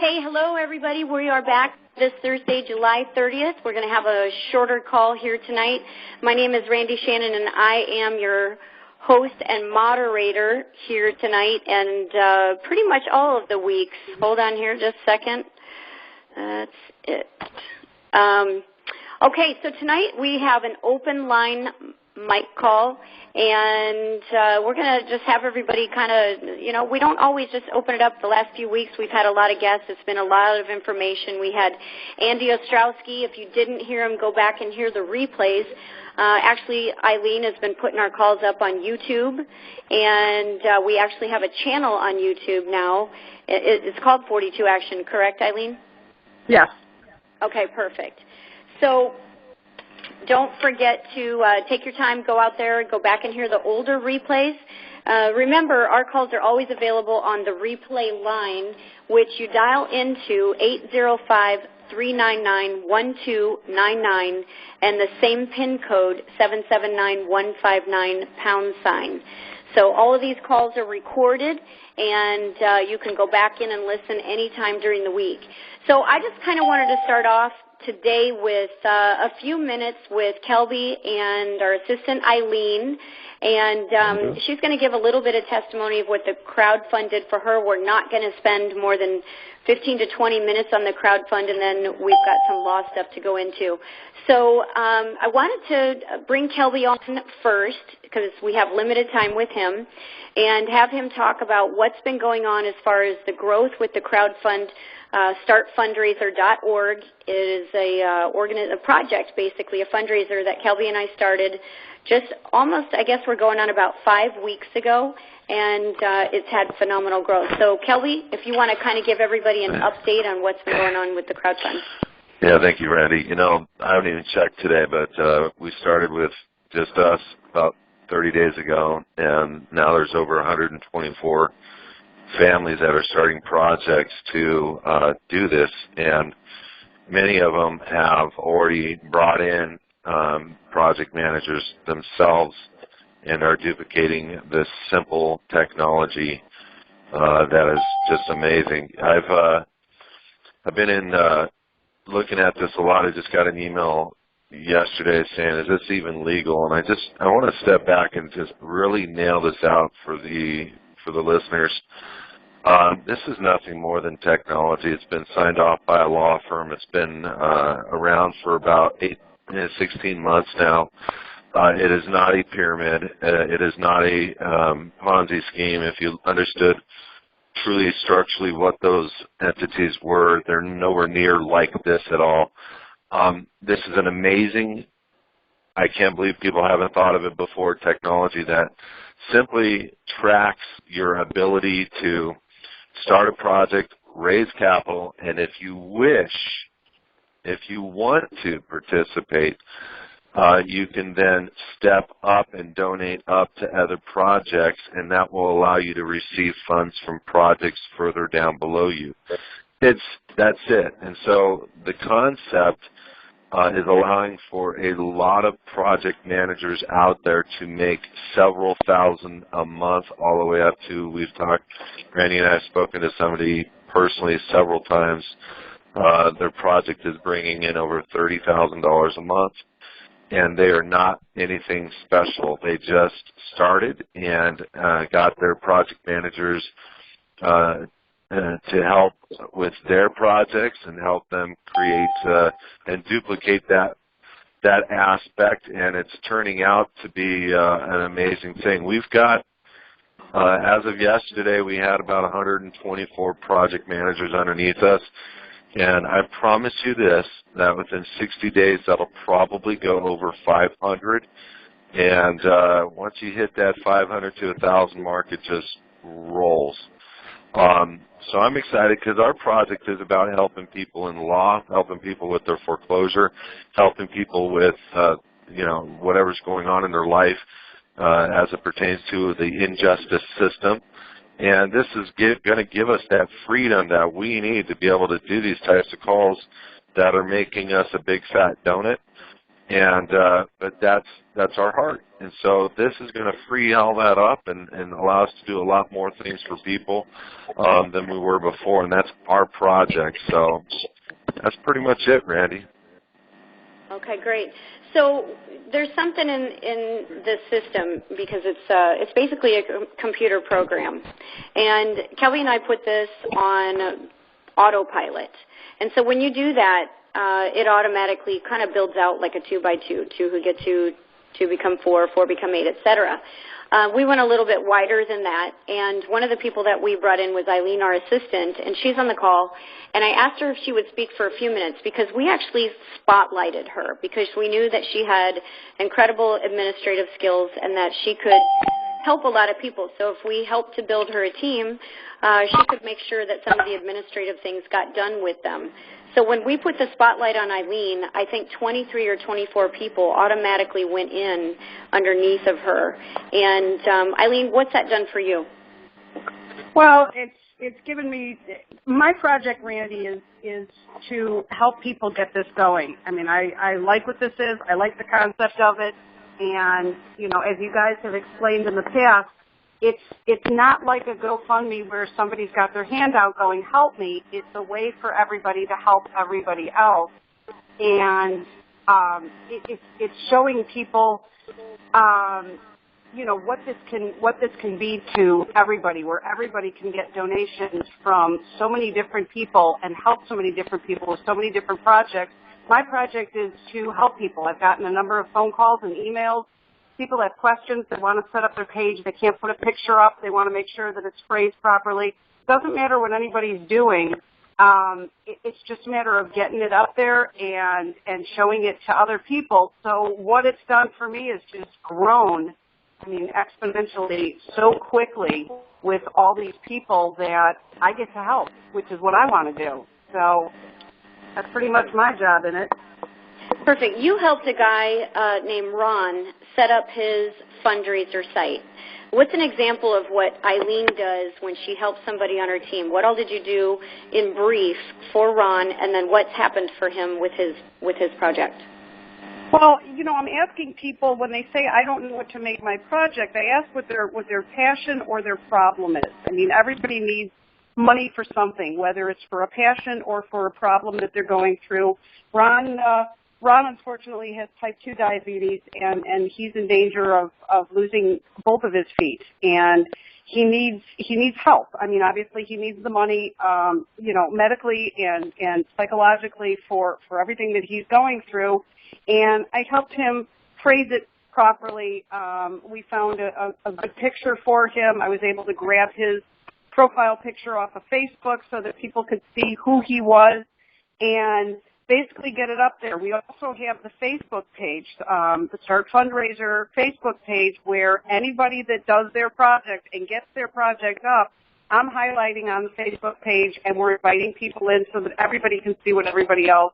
Hey, hello everybody. We are back this Thursday, July 30th. We're going to have a shorter call here tonight. My name is Randy Shannon, and I am your host and moderator here tonight, and pretty much all of the weeks. Hold on here just a second. That's it. Okay, so tonight we have an open line mic call, and we're going to just have everybody kind of, we don't always just open it up. The last few weeks we've had a lot of guests. It's been a lot of information. We had Andy Ostrowski. If you didn't hear him, go back and hear the replays. Actually, Eileen has been putting our calls up on YouTube, and we actually have a channel on YouTube now. It's called 42 Action, correct, Eileen? Yes. Okay, perfect. So don't forget to take your time, go out there, go back and hear the older replays. Remember, our calls are always available on the replay line, which you dial into 805-399-1299, and the same PIN code, 779159#. So all of these calls are recorded, and you can go back in and listen anytime during the week. So I just kind of wanted to start off today with a few minutes with Kelby and our assistant Eileen, and she's going to give a little bit of testimony of what the crowdfund did for her. We're not going to spend more than 15 to 20 minutes on the crowdfund, and then we've got some law stuff to go into. So I wanted to bring Kelby on first because we have limited time with him, and have him talk about what's been going on as far as the growth with the crowdfund. Startfundraiser.org is a project, basically, a fundraiser that Kelby and I started just almost, I guess we're going on about 5 weeks ago, and it's had phenomenal growth. So, Kelby, if you want to kind of give everybody an update on what's been going on with the crowdfund. Yeah, thank you, Randy. I haven't even checked today, but we started with just us about 30 days ago, and now there's over 124 families that are starting projects to do this, and many of them have already brought in project managers themselves and are duplicating this simple technology that is just amazing. I've been in looking at this a lot. I just got an email yesterday saying, is this even legal? And I want to step back and just really nail this out for the listeners. This is nothing more than technology. It's been signed off by a law firm. It's been around for about 16 months now. It is not a pyramid. It is not a Ponzi scheme. If you understood truly structurally what those entities were, they're nowhere near like this at all. This is an amazing, I can't believe people haven't thought of it before, technology that simply tracks your ability to start a project, raise capital, and if you want to participate, you can then step up and donate up to other projects, and that will allow you to receive funds from projects further down below you. That's it. And so the concept is allowing for a lot of project managers out there to make several thousand a month, all the way up to, we've talked, Randy and I have spoken to somebody personally several times. Their project is bringing in over $30,000 a month, and they are not anything special. They just started and got their project managers to help with their projects and help them create and duplicate that aspect, and it's turning out to be an amazing thing. We've got, as of yesterday, we had about 124 project managers underneath us, and I promise you this, that within 60 days that'll probably go over 500, and once you hit that 500 to 1,000 mark, it just rolls. So I'm excited because our project is about helping people in law, helping people with their foreclosure, helping people with, whatever's going on in their life as it pertains to the injustice system. And this is going to give us that freedom that we need to be able to do these types of calls that are making us a big fat donut. And but that's our heart. And so this is going to free all that up and allow us to do a lot more things for people than we were before, and that's our project. So that's pretty much it, Randy. Okay, great. So there's something in this system because it's basically a computer program, and Kelly and I put this on autopilot. And so when you do that, it automatically kind of builds out like a 2x2, 2 who get 2, 2 become 4, 4 become 8, etc. We went a little bit wider than that, and one of the people that we brought in was Eileen, our assistant, and she's on the call. And I asked her if she would speak for a few minutes because we actually spotlighted her because we knew that she had incredible administrative skills and that she could help a lot of people. So if we helped to build her a team, she could make sure that some of the administrative things got done with them. So when we put the spotlight on Eileen, I think 23 or 24 people automatically went in underneath of her. And Eileen, what's that done for you? Well, it's given me, my project, Randy, is to help people get this going. I mean, I like what this is. I like the concept of it. And, you know, as you guys have explained in the past, it's not like a GoFundMe where somebody's got their hand out going, help me. It's a way for everybody to help everybody else. And it's showing people, you know, what this can be to everybody, where everybody can get donations from so many different people and help so many different people with so many different projects. My project is to help people. I've gotten a number of phone calls and emails. People have questions. They want to set up their page. They can't put a picture up. They want to make sure that it's phrased properly. It doesn't matter what anybody's doing. It's just a matter of getting it up there and showing it to other people. So what it's done for me is just grown, I mean, exponentially so quickly with all these people that I get to help, which is what I want to do. So that's pretty much my job in it. Perfect. You helped a guy named Ron set up his fundraiser site. What's an example of what Eileen does when she helps somebody on her team? What all did you do in brief for Ron, and then what's happened for him with his project? Well, you know, I'm asking people when they say I don't know what to make my project, I ask what their passion or their problem is. I mean, everybody needs money for something, whether it's for a passion or for a problem that they're going through. Ron unfortunately has type 2 diabetes, and he's in danger of losing both of his feet, and he needs help. I mean, obviously he needs the money, you know, medically and psychologically for everything that he's going through, and I helped him phrase it properly. We found a good picture for him. I was able to grab his profile picture off of Facebook so that people could see who he was and basically get it up there. We also have the Facebook page, the Start Fundraiser Facebook page, where anybody that does their project and gets their project up, I'm highlighting on the Facebook page, and we're inviting people in so that everybody can see what everybody else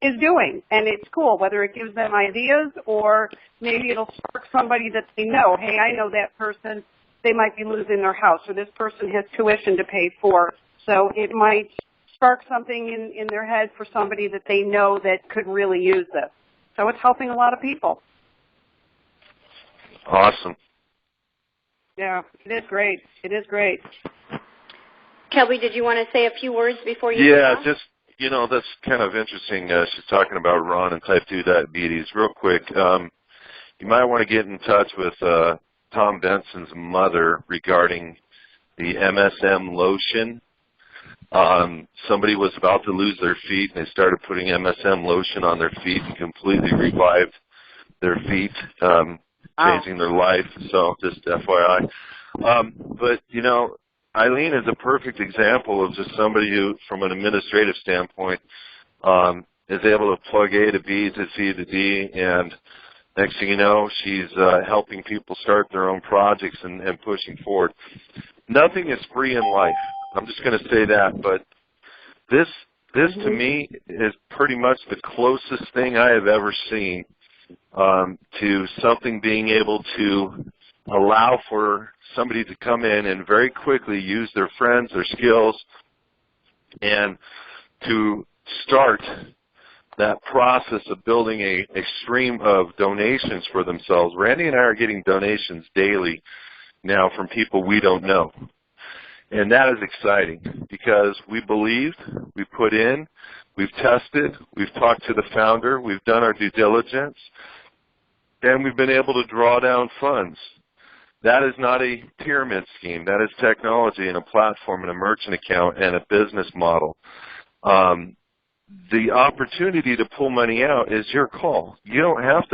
is doing. And it's cool, whether it gives them ideas or maybe it'll spark somebody that they know. Hey, I know that person. They might be losing their house, or this person has tuition to pay for. So it might spark something in their head for somebody that they know that could really use this. So it's helping a lot of people. Awesome. Yeah, it is great. It is great. Kelby, did you want to say a few words before you Yeah, just, you know, that's kind of interesting. She's talking about Ron and type 2 diabetes. Real quick, you might want to get in touch with Tom Benson's mother regarding the MSM lotion. Somebody was about to lose their feet, and they started putting MSM lotion on their feet and completely revived their feet, changing their life. So just FYI. But, you know, Eileen is a perfect example of just somebody who, from an administrative standpoint, is able to plug A to B to C to D, and next thing you know, she's helping people start their own projects and pushing forward. Nothing is free in life. I'm just going to say that, but this to me is pretty much the closest thing I have ever seen to something being able to allow for somebody to come in and very quickly use their friends, their skills, and to start that process of building a stream of donations for themselves. Randy and I are getting donations daily now from people we don't know. And that is exciting because we believed, we put in, we've tested, we've talked to the founder, we've done our due diligence, and we've been able to draw down funds. That is not a pyramid scheme. That is technology and a platform and a merchant account and a business model. The opportunity to pull money out is your call. You don't have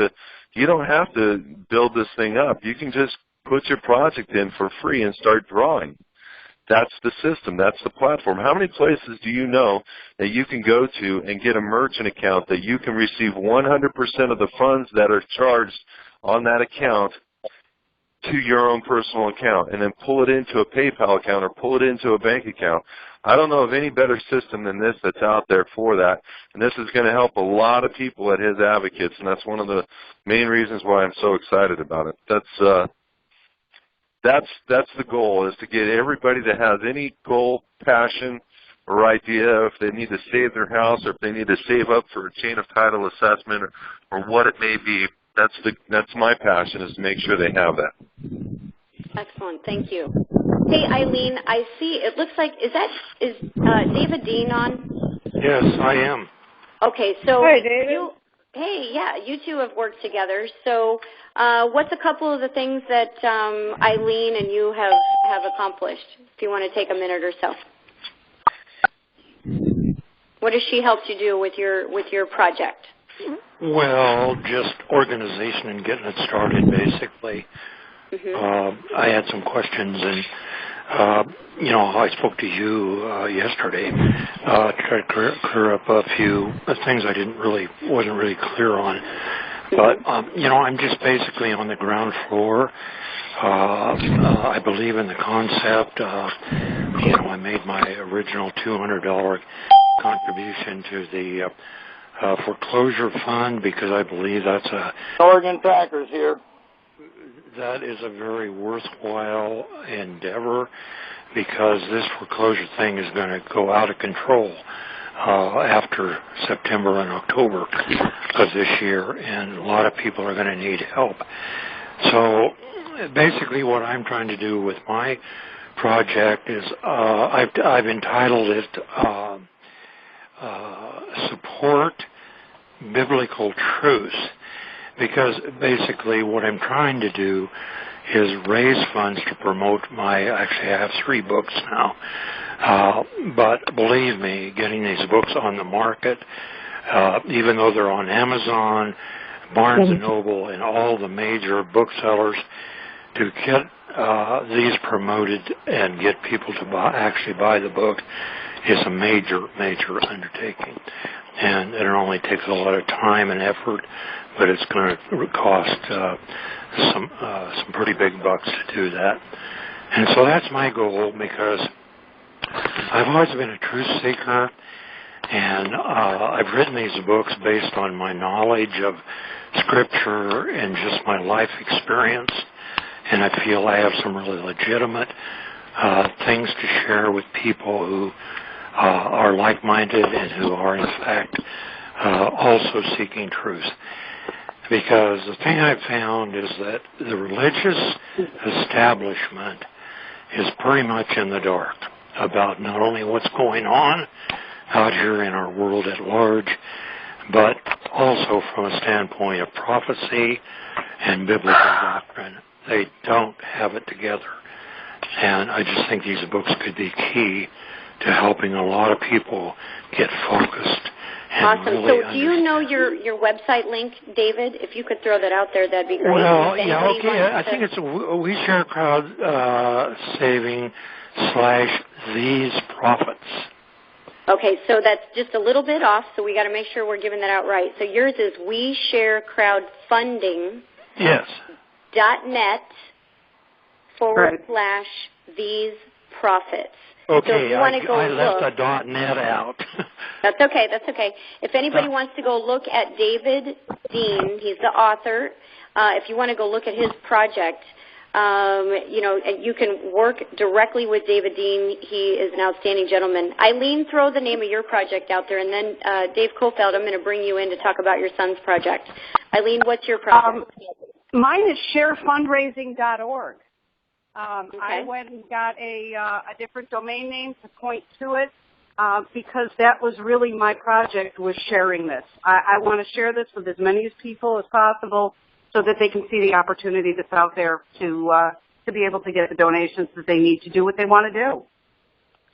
to build this thing up. You can just put your project in for free and start drawing. That's the system. That's the platform. How many places do you know that you can go to and get a merchant account that you can receive 100% of the funds that are charged on that account to your own personal account and then pull it into a PayPal account or pull it into a bank account? I don't know of any better system than this that's out there for that. And this is going to help a lot of people at His Advocates, and that's one of the main reasons why I'm so excited about it. That's the goal, is to get everybody that has any goal, passion, or idea, if they need to save their house or if they need to save up for a chain of title assessment or what it may be. That's my passion, is to make sure they have that. Excellent. Thank you. Hey, Eileen, I see, it looks like, is David Dean on? Yes, I am. Okay, so Hi, David. you two have worked together. So what's a couple of the things that Eileen and you have accomplished, if you want to take a minute or so? What has she helped you do with your project? Well, just organization and getting it started, basically. Mm-hmm. I had some questions, and I spoke to you yesterday to try to clear up a few things I wasn't really clear on. But I'm just basically on the ground floor. I believe in the concept. I made my original $200 contribution to the foreclosure fund because I believe that's Oregon Packers here. That is a very worthwhile endeavor because this foreclosure thing is going to go out of control after September and October of this year, and a lot of people are going to need help. So basically what I'm trying to do with my project is I've entitled it Support Biblical Truth, because basically what I'm trying to do is raise funds to promote actually I have 3 books now, but believe me, getting these books on the market, even though they're on Amazon, Barnes & Noble, and all the major booksellers, to get these promoted and get people to actually buy the book is a major, major undertaking. And it only takes a lot of time and effort, but it's going to cost some pretty big bucks to do that. And so that's my goal, because I've always been a truth seeker, and I've written these books based on my knowledge of Scripture and just my life experience, and I feel I have some really legitimate things to share with people who are like-minded and who are, in fact, also seeking truth. Because the thing I've found is that the religious establishment is pretty much in the dark about not only what's going on out here in our world at large, but also from a standpoint of prophecy and biblical doctrine. They don't have it together. And I just think these books could be key to helping a lot of people get focused. Awesome. Really so do you know your website link, David? If you could throw that out there, that'd be great. Well, yeah, okay. I think it's We Share Crowd Saving / These Prophets. Okay, so that's just a little bit off, so we got to make sure we're giving that out right. So yours is We Share Crowdfunding. Yes. .net / These Prophets. Okay, so if you want to go I left the .net out. That's okay. If anybody wants to go look at David Dean, he's the author. If you want to go look at his project, And you can work directly with David Dean. He is an outstanding gentleman. Eileen, throw the name of your project out there, and then Dave Kofeld, I'm going to bring you in to talk about your son's project. Eileen, what's your project? Mine is sharefundraising.org. Okay. I went and got a different domain name to point to it because that was really my project, was sharing this. I want to share this with as many people as possible so that they can see the opportunity that's out there to be able to get the donations that they need to do what they want to do.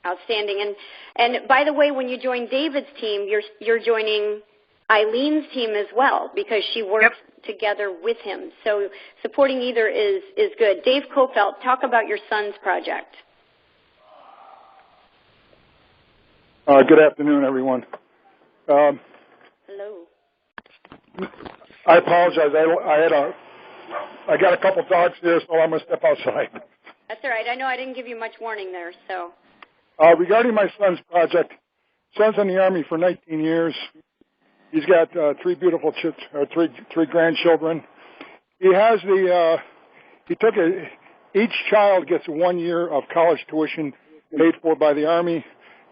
Outstanding. And by the way, when you join David's team, you're joining Eileen's team as well, because she works together with him. So supporting either is good. Dave Kofeld, talk about your son's project. Good afternoon, everyone. Hello. I apologize. I got a couple dogs here, so I'm going to step outside. That's all right. I know I didn't give you much warning there. So regarding my son's project, son's in the Army for 19 years. He's got three beautiful three grandchildren. He has each child gets 1 year of college tuition paid for by the Army.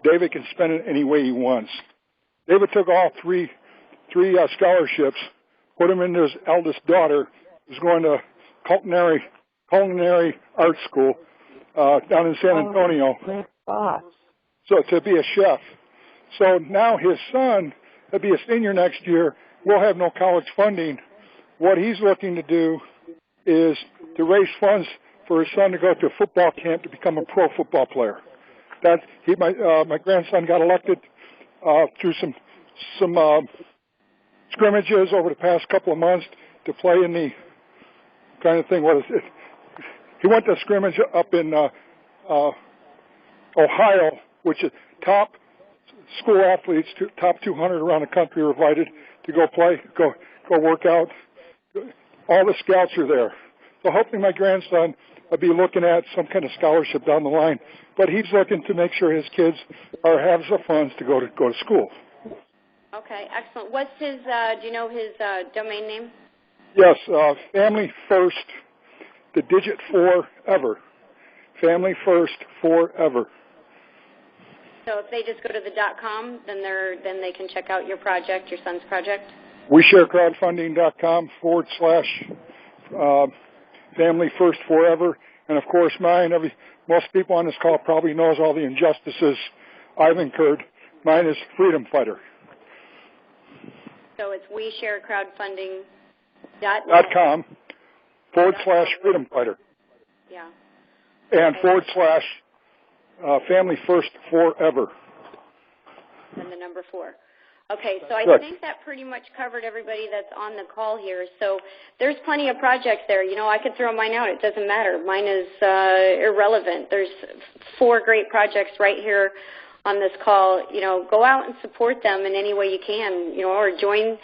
David can spend it any way he wants. David took all three scholarships, put them into his eldest daughter, who's going to culinary art school down in San Antonio. So to be a chef. So now his son, he'll be a senior next year, will have no college funding. What he's looking to do is to raise funds for his son to go to a football camp to become a pro football player. My grandson got elected through some scrimmages over the past couple of months to play in the kind of thing. What is it? He went to a scrimmage up in Ohio, which is top school athletes, top 200 around the country are invited to go play, go work out. All the scouts are there. So hopefully my grandson will be looking at some kind of scholarship down the line. But he's looking to make sure his kids have the funds to go to school. Okay, excellent. What's his, do you know his domain name? Yes, Family First, the digit 4 ever. Family First forever. So if they just go to the .com, then they can check out your project, your son's project? WeShareCrowdfunding.com / Family First Forever. And, of course, mine, most people on this call probably knows all the injustices I've incurred. Mine is Freedom Fighter. So it's WeShareCrowdfunding.com / Freedom Fighter. Yeah. And / Family First Forever. And the number 4. Okay, so I think that pretty much covered everybody that's on the call here. So there's plenty of projects there. You know, I could throw mine out. It doesn't matter. Mine is irrelevant. There's 4 great projects right here on this call. You know, go out and support them in any way you can, you know, or join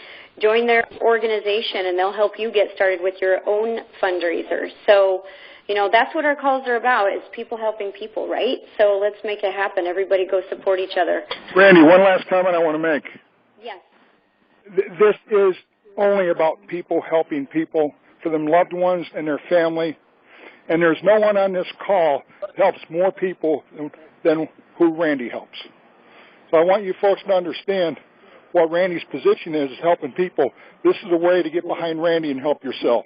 their organization, and they'll help you get started with your own fundraiser. So, you know, that's what our calls are about, is people helping people, right? So let's make it happen. Everybody go support each other. Randy, one last comment I want to make. Yes. This is only about people helping people, for them loved ones and their family. And there's no one on this call that helps more people than who Randy helps. So I want you folks to understand what Randy's position is helping people. This is a way to get behind Randy and help yourself.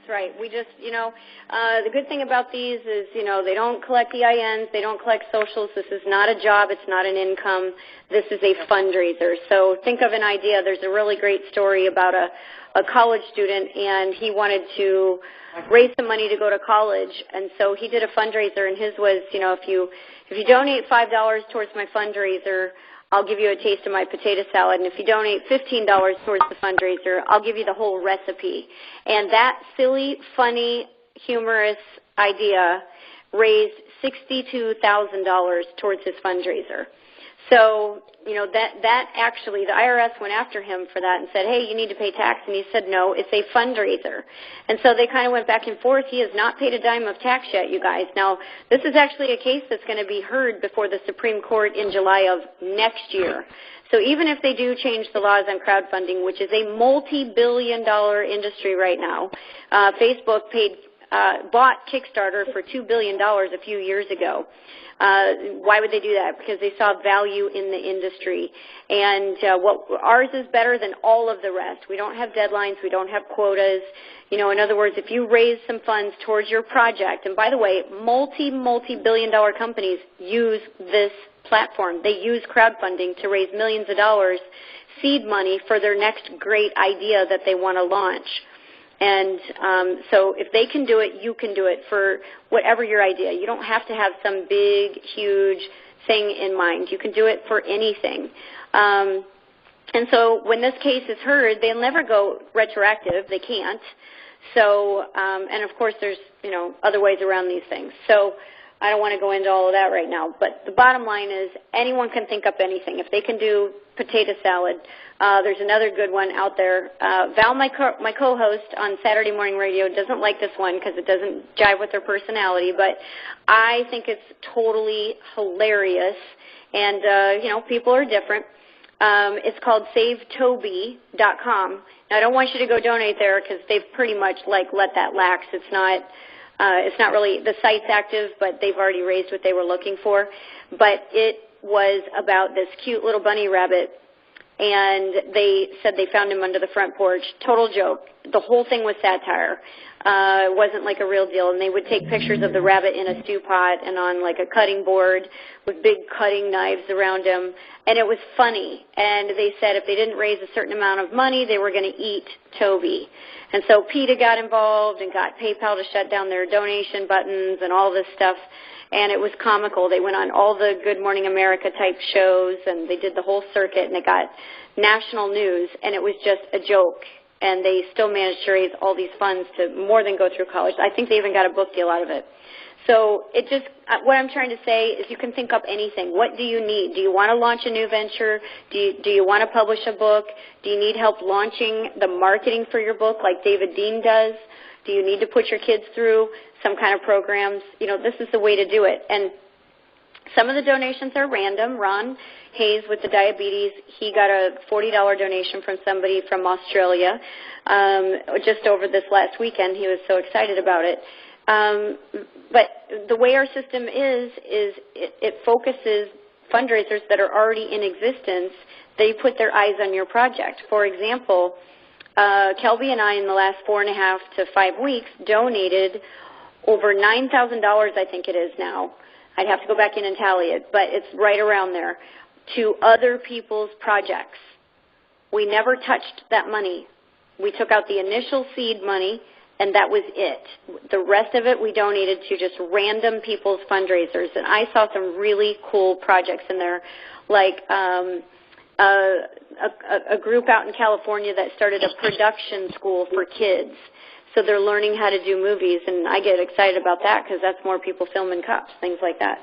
Right. We just, you know, the good thing about these is, you know, they don't collect EINs, they don't collect socials. This is not a job. It's not an income. This is a fundraiser. So think of an idea. There's a really great story about a college student, and he wanted to raise some money to go to college. And so he did a fundraiser, and his was, you know, if you donate $5 towards my fundraiser, I'll give you a taste of my potato salad, and if you donate $15 towards the fundraiser, I'll give you the whole recipe. And that silly, funny, humorous idea raised $62,000 towards his fundraiser. So, that actually, the IRS went after him for that and said, hey, you need to pay tax. And he said, no, it's a fundraiser. And so they kind of went back and forth. He has not paid a dime of tax yet, you guys. Now, this is actually a case that's going to be heard before the Supreme Court in July of next year. So even if they do change the laws on crowdfunding, which is a multi-billion-dollar industry right now, Facebook bought Kickstarter for $2 billion a few years ago. Why would they do that? Because they saw value in the industry. And ours is better than all of the rest. We don't have deadlines. We don't have quotas. In other words, if you raise some funds towards your project, and by the way, multi-billion-dollar companies use this platform. They use crowdfunding to raise millions of dollars, seed money for their next great idea that they want to launch. And so if they can do it, you can do it for whatever your idea. You don't have to have some big, huge thing in mind. You can do it for anything. And so when this case is heard, they'll never go retroactive. They can't. So, and of course there's, other ways around these things. So I don't want to go into all of that right now. But the bottom line is anyone can think up anything. If they can do potato salad, there's another good one out there. Val, my co-host on Saturday Morning Radio, doesn't like this one because it doesn't jive with her personality, but I think it's totally hilarious. And, people are different. It's called SaveToby.com. Now, I don't want you to go donate there because they've pretty much let that lax. It's not really, the site's active, but they've already raised what they were looking for. But it was about this cute little bunny rabbit, and they said they found him under the front porch. Total joke. The whole thing was satire. It wasn't like a real deal. And they would take pictures of the rabbit in a stew pot and on like a cutting board with big cutting knives around him. And it was funny. And they said if they didn't raise a certain amount of money, they were going to eat Toby. And so PETA got involved and got PayPal to shut down their donation buttons and all this stuff. And it was comical. They went on all the Good Morning America type shows, and they did the whole circuit, and it got national news, and it was just a joke. And they still managed to raise all these funds to more than go through college. I think they even got a book deal out of it. So what I'm trying to say is you can think up anything. What do you need? Do you want to launch a new venture? Do you want to publish a book? Do you need help launching the marketing for your book like David Dean does? Do you need to put your kids through some kind of programs? This is the way to do it. And some of the donations are random. Ron Hayes with the diabetes, he got a $40 donation from somebody from Australia just over this last weekend. He was so excited about it. But the way our system is it focuses fundraisers that are already in existence. They put their eyes on your project. For example, Kelby and I in the last 4.5 to 5 weeks donated over $9,000, I think it is now. I'd have to go back in and tally it, but it's right around there, to other people's projects. We never touched that money. We took out the initial seed money, and that was it. The rest of it we donated to just random people's fundraisers, and I saw some really cool projects in there, like a group out in California that started a production school for kids. So they're learning how to do movies, and I get excited about that because that's more people filming cops, things like that.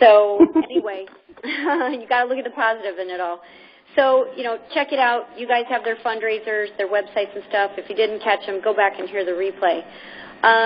So anyway, you got to look at the positive in it all. So, check it out. You guys have their fundraisers, their websites and stuff. If you didn't catch them, go back and hear the replay.